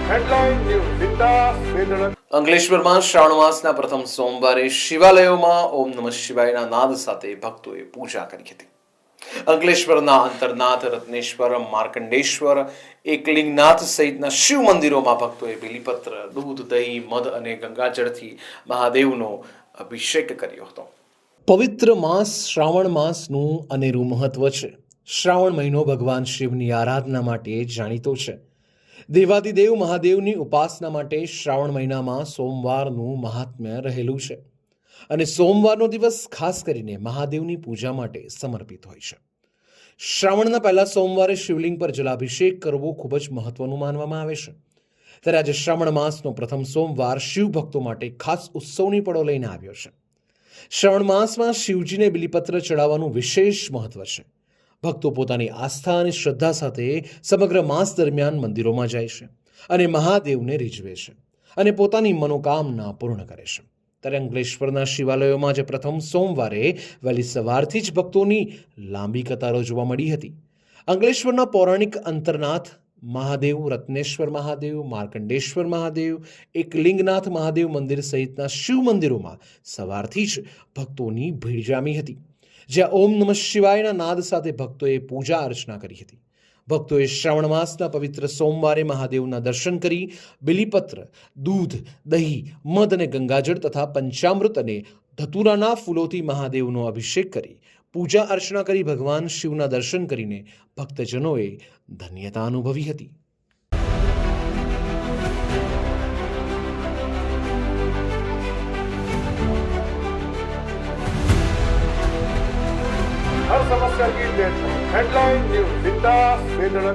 Headline News Vindas Vedana. અંકલેશ્વરમાં શ્રાવણ માસના પ્રથમ સોમવારે શિવાલયોમાં ઓમ નમઃ શિવાયના નાદ સાથે ભક્તોએ પૂજા કરી હતી. અંકલેશ્વરના અંતરનાથ, રત્નેશ્વર, માર્કંડેશ્વર, એકલિંગનાથ સહિતના શિવ મંદિરોમાં ભક્તોએ બિલીપત્ર, દૂધ, દહીં, મધ અને ગંગાજળથી મહાદેવનો અભિષેક કર્યો હતો. પવિત્ર માસ શ્રાવણ માસનું અનેરું મહત્વ છે. શ્રાવણ મહિનો ભગવાન શિવની આરાધના માટે જાણીતો છે. દેવાદિદેવ મહાદેવની ઉપાસના માટે શ્રાવણ મહિનામાં સોમવારનું મહાત્મ્ય રહેલું છે અને સોમવારનો દિવસ ખાસ કરીને મહાદેવની પૂજા માટે સમર્પિત હોય છે. શ્રાવણના પહેલા સોમવારે શિવલિંગ પર જલાભિષેક કરવો ખૂબ જ મહત્વનું માનવામાં આવે છે. ત્યારે આજે શ્રાવણ માસનો પ્રથમ સોમવાર શિવ ભક્તો માટે ખાસ ઉત્સવની પળો લઈને આવ્યો છે. શ્રાવણ માસમાં શિવજીને બિલીપત્ર ચડાવવાનું વિશેષ મહત્વ છે. ભક્તો પોતાની આસ્થા અને શ્રદ્ધા સાથે સમગ્ર માસ દરમિયાન મંદિરોમાં જાય છે અને મહાદેવને રીઝવે છે અને પોતાની મનોકામના પૂર્ણ કરે છે. ત્યારે અંકલેશ્વરના શિવાલયોમાં આજે પ્રથમ સોમવારે વહેલી સવારથી જ ભક્તોની લાંબી કતારો જોવા મળી હતી. અંકલેશ્વરના પૌરાણિક અંતરનાથ મહાદેવ, રત્નેશ્વર મહાદેવ, માર્કંડેશ્વર મહાદેવ, એકલિંગનાથ મહાદેવ મંદિર સહિતના શિવ મંદિરોમાં સવારથી જ ભક્તોની ભીડ જામી હતી, જ્યાં ઓમ નમઃ શિવાયના નાદ સાથે ભક્તોએ પૂજા અર્ચના કરી હતી. ભક્તોએ શ્રાવણ માસના પવિત્ર સોમવારે મહાદેવના દર્શન કરી બિલીપત્ર, દૂધ, દહીં, મધ અને ગંગાજળ તથા પંચામૃત અને ધતુરાના ફૂલોથી મહાદેવનો અભિષેક કરી પૂજા અર્ચના કરી ભગવાન શિવના દર્શન કરીને ભક્તજનોએ ધન્યતા અનુભવી હતી. हर समस्या की deadline. Headline News Vindas Vedana.